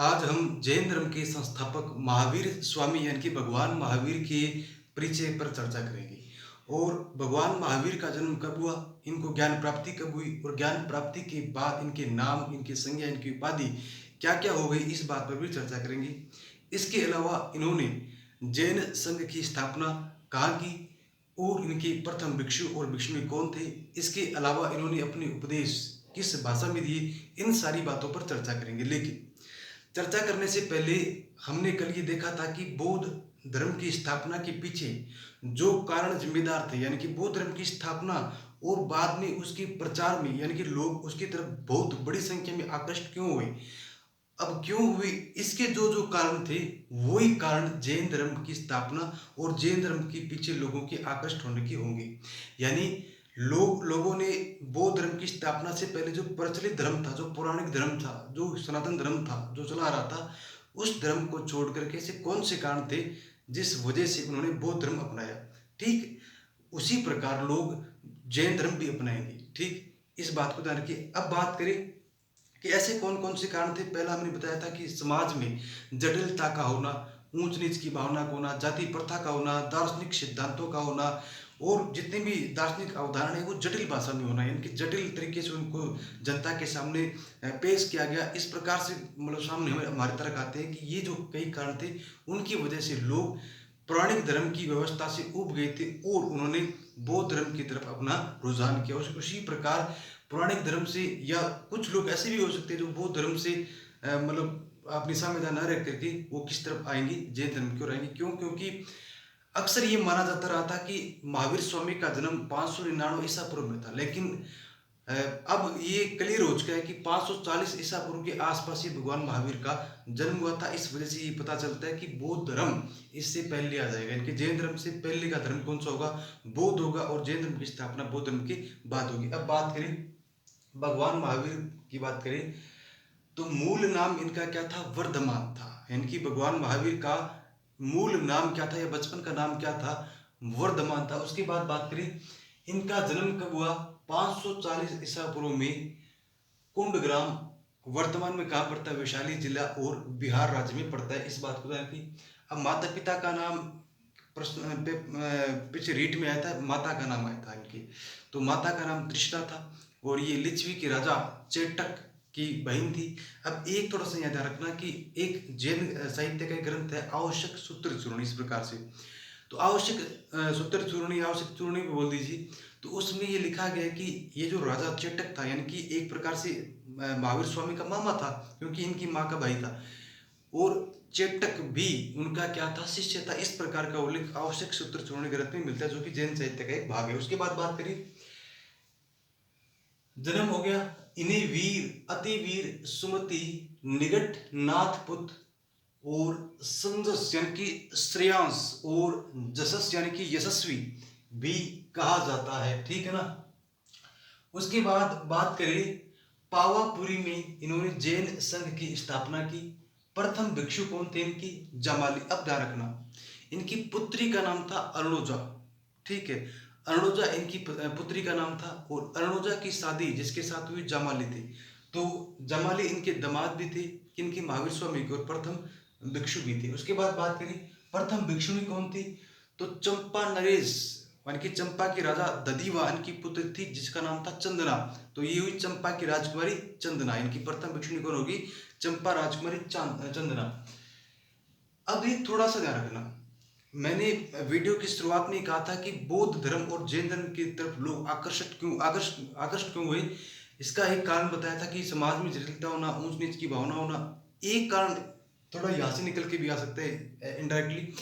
आज हम जैन धर्म के संस्थापक महावीर स्वामी यानी कि भगवान महावीर के परिचय पर चर्चा करेंगे। और भगवान महावीर का जन्म कब हुआ, इनको ज्ञान प्राप्ति कब हुई और ज्ञान प्राप्ति के बाद इनके नाम, इनकी संज्ञा, इनकी उपाधि क्या क्या हो गई, इस बात पर भी चर्चा करेंगे। इसके अलावा इन्होंने जैन संघ की स्थापना कहाँ की और इनके प्रथम भिक्षु और भिक्षुणी कौन थे, इसके अलावा इन्होंने अपने उपदेश किस भाषा में दिए, इन सारी बातों पर चर्चा करेंगे। लेकिन चर्चा करने से पहले हमने कल ये देखा था कि बौद्ध धर्म की स्थापना के पीछे जो कारण जिम्मेदार थे, यानी कि बौद्ध धर्म की स्थापना और बाद में उसके प्रचार में यानी कि लोग उसकी तरफ बहुत बड़ी संख्या में आकृष्ट क्यों हुए, अब क्यों हुई, इसके जो जो कारण थे वही कारण जैन धर्म की स्थापना और जैन धर्म के पीछे लोगों के आकृष्ट होने की होंगे। यानी लोगों ने बौद्ध धर्म की स्थापना से पहले जो प्रचलित धर्म था, जो पौराणिक धर्म था, जो सनातन धर्म था, जो चला आ रहा था, उस धर्म को छोड़ करके ऐसे कौन से कारण थे जिस वजह से उन्होंने बौद्ध धर्म अपनाया। ठीक उसी प्रकार लोग जैन धर्म भी अपनाएंगे। ठीक इस बात को ध्यान रखिए। अब बात करें कि ऐसे कौन कौन से कारण थे। पहला हमने बताया था कि समाज में जटिलता का होना, ऊंच नीच की भावना का होना, जाति प्रथा का होना, दार्शनिक सिद्धांतों का होना और जितने भी दार्शनिक अवधारणा है वो जटिल भाषा में होना, यानी कि जटिल तरीके से उनको जनता के सामने पेश किया गया। इस प्रकार से मतलब सामने हमारे तरफ आते हैं कि ये जो कई कारण थे उनकी वजह से लोग पौराणिक धर्म की व्यवस्था से उब गए थे और उन्होंने बौद्ध धर्म की तरफ अपना रुझान किया। उसी प्रकार पौराणिक धर्म से, या कुछ लोग ऐसे भी हो सकते हैं जो बौद्ध धर्म से मतलब अपनी संविधा न रख करके वो किस तरफ आएंगे, जैन धर्म की ओर आएंगे। क्यों? क्योंकि अक्सर ये माना जाता रहा था कि महावीर स्वामी का जन्म 599 ईसा पूर्व में था, लेकिन अब ये क्लियर हो चुका है कि 540 ईसा पूर्व के आसपास ही भगवान महावीर का जन्म हुआ था। इस वजह से ये पता चलता है कि बौद्ध धर्म इससे पहले आ जाएगा, इनके जैन धर्म से पहले का धर्म कौन सा होगा, बौद्ध होगा, और जैन धर्म की स्थापना बौद्ध धर्म की बाद होगी। अब बात करें भगवान महावीर की, बात करें तो मूल नाम इनका क्या था, वर्धमान था। यानी कि भगवान महावीर का मूल नाम क्या था या बचपन का नाम क्या था, वर्धमान था। उसके बाद बात करें इनका जन्म कब हुआ, 540 ईसा पूर्व में कुंडग्राम, वर्तमान में कहाँ पड़ता है, वैशाली जिला और बिहार राज्य में पड़ता है। इस बात को ध्यान रखिए। अब माता पिता का नाम प्रश्न पीछे रीट में आया था, माता का नाम आया था इनकी, तो माता का नाम तृष्णा था और ये लिच्छवी के राजा चेटक की बहन थी। अब एक थोड़ा सा याद रखना कि एक जैन साहित्य का एक ग्रंथ है आवश्यक सूत्र चूर्ण, इस प्रकार से, तो आवश्यक सूत्र चूर्णी, आवश्यक चूर्णी बोल दीजिए। तो उसमें ये लिखा गया कि ये जो राजा चेटक था, यानी कि एक प्रकार से महावीर स्वामी का मामा था, क्योंकि इनकी माँ का भाई था, और चेटक भी उनका क्या था, शिष्य था। इस प्रकार का उल्लेख आवश्यक सूत्र चूर्ण ग्रंथ में मिलता है, जो कि जैन साहित्य का एक भाग है। उसके बाद बात करिए, जन्म हो गया, इन्हें वीर, अति वीर, सुमति, निगट, नाथ पुत्र और संजस यानी कि श्रेयांश और जसस यानी कि यशस्वी भी कहा जाता है। ठीक है ना। उसके बाद बात करें, पावापुरी में इन्होंने जैन संघ की स्थापना की। प्रथम भिक्षु कौन थे इनकी, जमाली। अब ध्यान रखना, इनकी पुत्री का नाम था अरुणोजा। ठीक है, अरुणोजा इनकी पुत्री का नाम था, और अरुणोजा की शादी जिसके साथ हुई जमाली थी। तो जमाली इनके दामाद भी थे, किनकी, महावीर स्वामी की, और प्रथम भिक्षु भी थे। उसके बाद बात करें प्रथम भिक्षुणी कौन थी, तो चंपा नरेश यानी कि चंपा की राजा ददीवा इनकी पुत्र थी, जिसका नाम था चंदना। तो ये हुई चंपा की राजकुमारी चंदना। इनकी प्रथम भिक्षुणी कौन होगी, चंपा राजकुमारी चंदना। अब एक थोड़ा सा ध्यान रखना, मैंने वीडियो की शुरुआत में कहा था कि बौद्ध धर्म और जैन धर्म की तरफ लोग आकर्षित क्यों हुए। इसका एक कारण बताया था कि समाज में जटिलता होना, ऊंच नीच की भावना होना। एक कारण थोड़ा यहाँ से निकल के भी आ सकता है इनडायरेक्टली,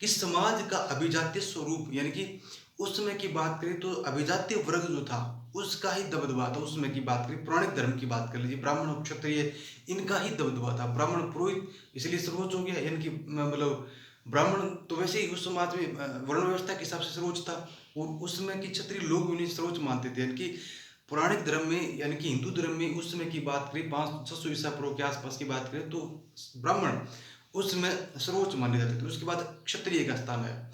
कि समाज का अभिजात्य स्वरूप, यानी कि उस समय की बात करें तो अभिजात्य वर्ग जो था उसका ही दबदबा था। उस समय की बात करें, पौराणिक धर्म की बात कर लीजिए, ब्राह्मण क्षत्रिय इनका ही दबदबा था। ब्राह्मण पुरोहित इसलिए सर्वोच्च हो गया, यानी कि मतलब ब्राह्मण तो वैसे ही उस समाज में वर्ण व्यवस्था के हिसाब से सर्वोच्च था, और उस समय की क्षत्रिय लोग उन्हें सर्वोच्च मानते थे। यानी कि पौराणिक धर्म में, यानी कि हिंदू धर्म में उस समय की बात करें, 500-600 ईसा पूर्व के आसपास की बात करें, तो ब्राह्मण उस समय सर्वोच्च माने जाते थे। उसके बाद क्षत्रिय का स्थान है।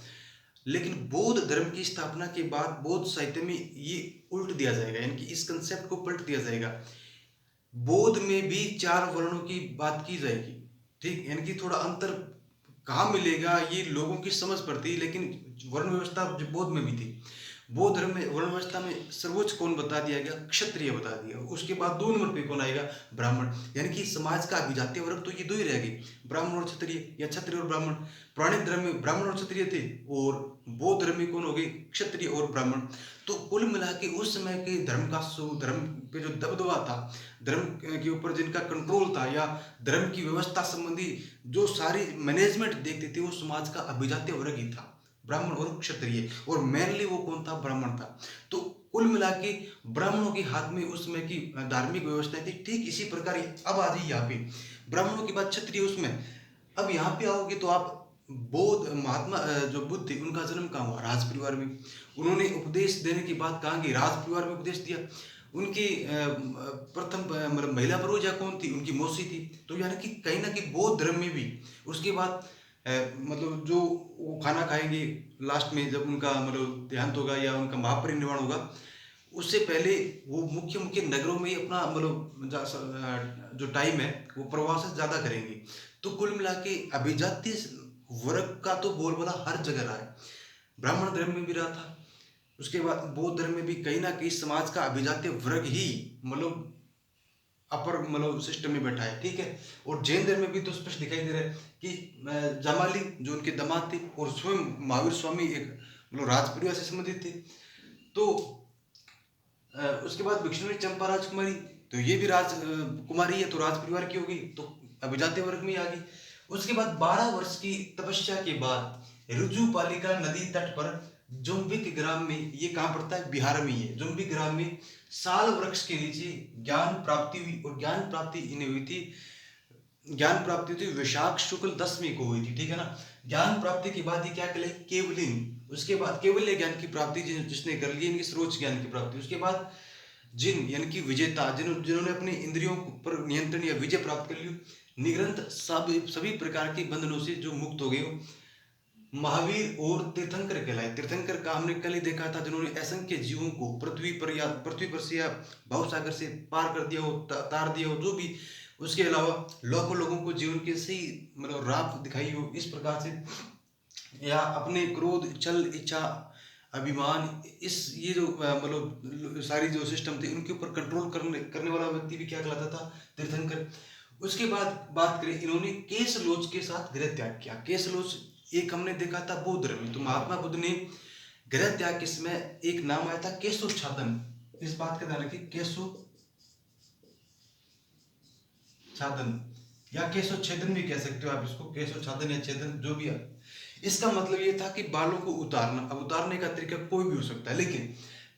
लेकिन बौद्ध धर्म की स्थापना के बाद बौद्ध साहित्य में ये उल्ट दिया जाएगा, यानी कि इस कंसेप्ट को पलट दिया जाएगा। बौद्ध में भी 4 वर्णों की बात की जाएगी। ठीक, यानी कि थोड़ा अंतर कहाँ मिलेगा ये लोगों की समझ पड़ती है, लेकिन वर्ण व्यवस्था जो बौद्ध में भी थी। बौद्ध धर्म में वर्ण व्यवस्था में सर्वोच्च कौन बता दिया गया? क्षत्रिय बता दिया। उसके बाद 2 नंबर पे कौन आएगा? ब्राह्मण। यानी कि समाज का अभिजात्य वर्ग तो ये 2 ही रह गए, ब्राह्मण और क्षत्रिय, या क्षत्रिय और ब्राह्मण। पुराने धर्म में ब्राह्मण और क्षत्रिय थे, और बौद्ध धर्म में कौन हो गए? क्षत्रिय और ब्राह्मण। तो कुल मिला के उस समय के धर्म का धर्म पे जो दबदबा था, धर्म के ऊपर जिनका कंट्रोल था, या धर्म की व्यवस्था संबंधी जो सारी मैनेजमेंट देखते थे, वो समाज का अभिजात्य वर्ग ही था, ब्राह्मण और क्षत्रिय। और मेनली वो कौन था? ब्राह्मण था। तो कुल मिला के ब्राह्मणों के हाथ में उस समय की धार्मिक व्यवस्था थी। ठीक इसी प्रकार अब आ जाइए यहाँ पे, ब्राह्मणों के बाद क्षत्रिय उसमें। अब यहाँ पे आओगे तो आप बौद्ध महात्मा जो बुद्ध थे, उनका जन्म कहाँ हुआ? राज परिवार में। उन्होंने उपदेश देने की बात कहाँ की? राज परिवार में उपदेश दिया। उनकी प्रथम मतलब महिला पूर्वजा कौन थी? उनकी मौसी थी। तो यानी कि कहीं ना कहीं बौद्ध धर्म में भी उसके बाद मतलब जो वो खाना खाएंगे लास्ट में, जब उनका मतलब देहांत होगा या उनका महापरिनिर्वाण होगा, उससे पहले वो मुख्य मुख्य नगरों में ही अपना मतलब जो टाइम है वो प्रवास ज़्यादा करेंगे। तो कुल मिला के अभिजातीय वर्ग का तो बोलबाला हर जगह रहा है, ब्राह्मण धर्म में भी रहा था। उसके बाद बौद्ध धर्म में भी कहीं ना कहीं समाज का अभिजातीय वर्ग ही मतलब अपर मतलब सिस्टम में बैठा है। ठीक है। और जैन धर्म में भी तो स्पष्ट दिखाई दे रहा है कि जामाली जो उनके दामाद थे, और स्वयं महावीर स्वामी एक मतलब राज परिवार से संबंधित थे। तो उसके बाद भिक्षुणी चंपा राजकुमारी, तो ये भी कुमारी है, तो राज परिवार की होगी, तो अभिजात्य वर्ग में आ गई। उसके बाद 12 वर्ष की तपस्या के बाद रुजुपालिका नदी तट पर जुम्बिक ग्राम में, ये कहाँ पड़ता है? बिहार में ही है। जुम्बिक ग्राम में साल वृक्ष के नीचे ज्ञान प्राप्ति हुई, और ज्ञान प्राप्ति इन्हें हुई थी, ज्ञान प्राप्ति थी वैशाख शुक्ल 10वीं को हुई थी। ठीक है ना। ज्ञान प्राप्ति के बाद ये क्या कहले? केवलिन। उसके बाद केवल्य ज्ञान की प्राप्ति जिसने कर ली, इनकी सर्वोच्च ज्ञान की प्राप्ति। उसके बाद जिन यानी कि विजेता, जिन्होंने अपने इंद्रियों पर नियंत्रण या विजय प्राप्त कर ली, निरंतर सभी प्रकार के बंधनों से जो मुक्त हो गए हो, महावीर और तीर्थंकर कहलाए। तीर्थंकर का हमने कल ही देखा था, जिन्होंने असंख्य जीवों को पृथ्वी पर से या भाव सागर से पार कर दिया हो, तार दिया हो, जो भी। उसके अलावा लाखों लोगों को जीवन के सही मतलब राह दिखाई हो, इस प्रकार से। या अपने क्रोध, छल, इच्छा, अभिमान, इस ये जो मतलब सारी जो सिस्टम थे, उनके ऊपर कंट्रोल करने वाला व्यक्ति भी क्या कहलाता था? तीर्थंकर। उसके बाद बात करें, इन्होंने केसलोच के साथ गृह त्याग किया। केसलोच एक हमने देखा था बौद्ध धर्म में, तो महात्मा बुद्ध ने गृह त्याग के समय एक नाम आया था केशोच्छादन। इस बात का ध्यान रखिए, केशोच्छादन या केशोच्छेदन भी कह सकते हो आप इसको, केशोच्छादन या छेदन जो भी है। इसका मतलब ये था कि बालों को उतारना। अब उतारने का तरीका कोई भी हो सकता है, लेकिन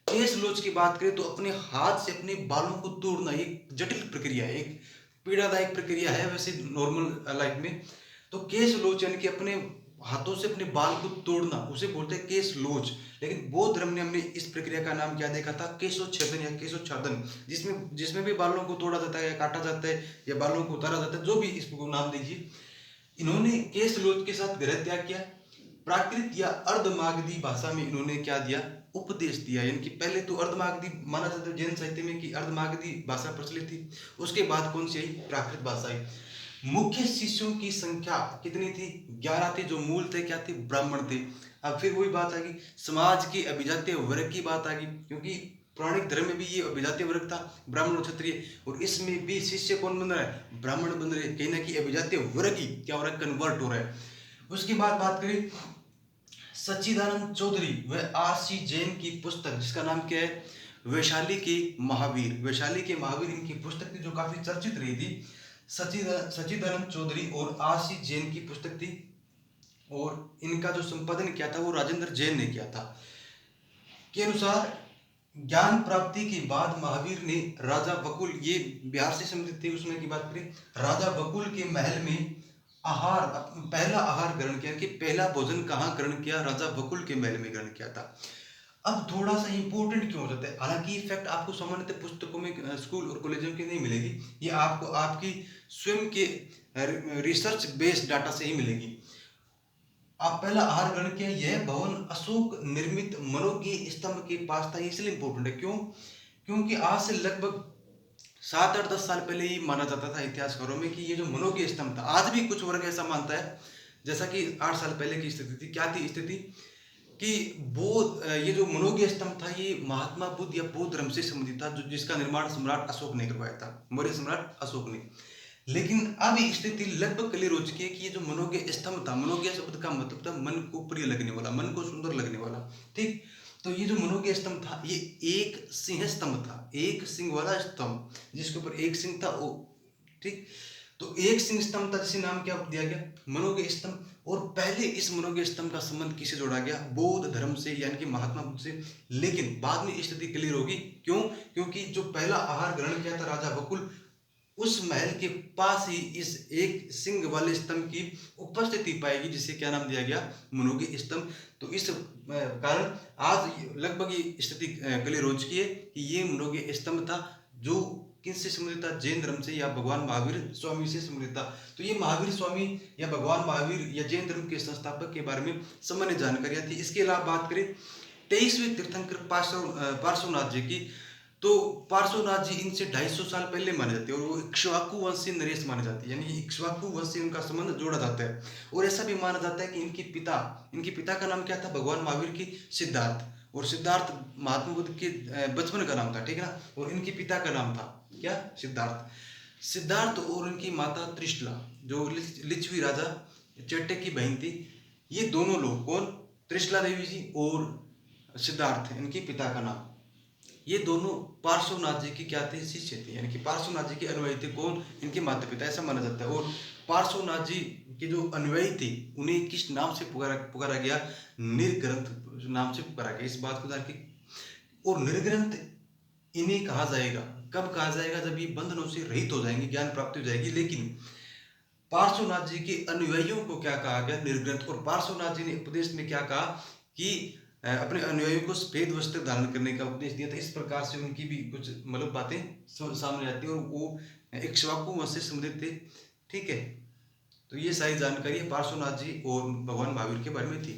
केश लोच की बात करें तो अपने हाथ से अपने बालों को तोड़ना एक जटिल प्रक्रिया है, एक पीड़ादायक प्रक्रिया है वैसे नॉर्मल लाइफ में। तो केश लोच यानी कि अपने हाथों से अपने बाल को तोड़ना, उसे बोलते हैं केश लोच। लेकिन बौद्ध धर्म ने हमने इस प्रक्रिया का नाम क्या देखा था? केशोच्छेदन या केशोच्छादन, जिसमें भी बालों को तोड़ा जाता है या काटा जाता है या बालों को उतारा जाता है, जो भी इसको नाम दीजिए। इन्होंने केश लोच के साथ गृह त्याग किया। प्राकृत या अर्धमागधी भाषा में इन्होंने क्या दिया? उपदेश दिया। यानी कि पहले तो अर्धमागधी माना जाता है जैन साहित्य में कि अर्धमागधी भाषा प्रचलित थी। उसके बाद कौन सी आई? प्राकृत भाषा आई। मुख्य शिष्यों की संख्या कितनी थी? 11 थे, जो मूल थे क्या थे? ब्राह्मण थे। अब फिर वही बात आ गई, समाज की अभिजात्य वर्ग की बात आ गई, क्योंकि पौराणिक धर्म में भी ये अभिजात्य वर्ग था, ब्राह्मण और क्षत्रिय, और इसमें भी शिष्य कौन बन रहा है? ब्राह्मण बन रहे हैं। कहीं ना कहीं अभिजात्य वर्ग ही क्या हो रहा है? कन्वर्ट हो रहा है। उसके बाद बात करें सच्चिदानंद चौधरी व आर.सी. जैन की पुस्तक, जिसका नाम क्या है? वैशाली के महावीर। वैशाली के महावीर इनकी पुस्तक थी, जो काफी चर्चित रही थी। सच्चिदानंद चौधरी और आर.सी. जैन की पुस्तक थी, और इनका जो संपादन किया था वो राजेंद्र जैन ने किया था। के अनुसार ज्ञान प्राप्ति के बाद महावीर ने राजा बकुल, ये बिहार से संबंधित थे उसमें की बात करें, राजा बकुल के महल में पहला आहार ग्रहण किया। कि पहला भोजन कहाँ ग्रहण किया? राजा बकुल के महल में ग्रहण किया था। अब थोड़ा सा इंपॉर्टेंट क्यों हो जाता है? हालांकि ये फैक्ट आपको सामान्यतः पुस्तकों में स्कूल और कॉलेजों की नहीं मिलेगी, ये आपको आपकी स्वयं के रिसर्च बेस्ड डाटा से ही मिलेगी। आप पहला आहार ग्रहण किया, यह भवन अशोक निर्मित मनो के स्तंभ के पास था। इसलिए इंपॉर्टेंट है, क्यों? क्योंकि आज से लगभग 7 8 10 साल पहले ही माना जाता था इतिहासकारों में कि ये जो मनोज्ञ स्तंभ था, आज भी कुछ वर्ग ऐसा मानता है, जैसा कि 8 साल पहले की स्थिति थी। क्या थी स्थिति कि ये जो मनोज्ञ स्तंभ था, ये महात्मा बुद्ध या बौद्ध धर्म से संबंधित था, जो जिसका निर्माण सम्राट अशोक ने करवाया था, मौर्य सम्राट अशोक ने। लेकिन अब स्थिति लगभग क्लियर हो चुकी है कि ये जो मनोज्ञ स्तंभ था, मनोज्ञ शब्द का मतलब था मन को प्रिय लगने वाला, मन को सुंदर लगने वाला। ठीक, तो ये जो मनोज्ञ स्तंभ था, ये एक सिंह स्तंभ था, एक सिंह वाला स्तंभ, जिसके ऊपर एक सिंह था वो। ठीक, तो एक सिंह स्तंभ था, जिसे नाम क्या दिया गया, मनोज्ञ स्तंभ। और पहले इस मनोज्ञ स्तंभ का संबंध किसे जोड़ा गया, बौद्ध धर्म से, यानी कि महात्मा बुद्ध से। लेकिन बाद में स्थिति क्लियर होगी, क्यों, क्योंकि जो पहला आहार ग्रहण किया था राजा बकुल, उस महल के पास ही इस एक सिंह वाले स्तंभ की उपस्थिति पाएगी, जिसे क्या नाम दिया गया, मनोज्ञ स्तंभ। तो इस कारण आज लगभग ये स्थिति क्लियर हो चुकी है कि ये मनोज्ञ स्तंभ था, जो किससे संबंधित था, जैन धर्म से या भगवान महावीर स्वामी से संबंधित था। तो ये महावीर स्वामी या भगवान महावीर या जैन धर्म के संस्थापक के बारे में सामान्य जानकारियां थी। इसके अलावा बात करें 23वें तीर्थंकर पार्श्वनाथ जी की, तो पार्श्वनाथ जी इनसे 250 साल पहले माने जाते हैं, और वो इक्ष्वाकु वंश से नरेश माने जाते हैं, यानी इक्ष्वाकु वंश से उनका संबंध जोड़ा जाता है। और ऐसा भी माना जाता है कि इनके पिता का नाम क्या था, भगवान महावीर की सिद्धार्थ, और सिद्धार्थ महात्मा बुद्ध के बचपन का नाम था, ठीक है ना। और इनके पिता का नाम था क्या, सिद्धार्थ और इनकी माता त्रिशला, जो लिच्छवी राजा चट्टे की बहन थी। ये दोनों लोग कौन, त्रिशला देवी जी और सिद्धार्थ, इनके पिता का नाम, ये दोनों पार्श्वनाथ जी की क्या थे, शिष्य थे, यानी कि पार्श्वनाथ जी के अनुयायी थे। कौन, इनके माता पिता, ऐसा माना जाता है। और पार्श्वनाथ जी के जो अनुयायी थे, उन्हें किस नाम से पुकारा गया, निर्ग्रंथ नाम से पुकारा गया। इस बात को जान के, और निर्ग्रंथ इन्हें कहा जाएगा, कब कहा जाएगा, जब ये बंधनों से रहित हो जाएंगे, ज्ञान प्राप्ति हो जाएगी। लेकिन पार्श्वनाथ जी के अनुयायियों को क्या कहा गया, निर्ग्रंथ। और पार्श्वनाथ जी ने उपदेश में क्या कहा कि अपने अनुयायियों को सफेद वस्त्र धारण करने का उपदेश दिया था। इस प्रकार से उनकी भी कुछ मतलब बातें सामने आती है, और वो इक्ष्वाकु वंश से संबंधित थे। ठीक है, तो ये सारी जानकारी पार्श्वनाथ जी और भगवान महावीर के बारे में थी।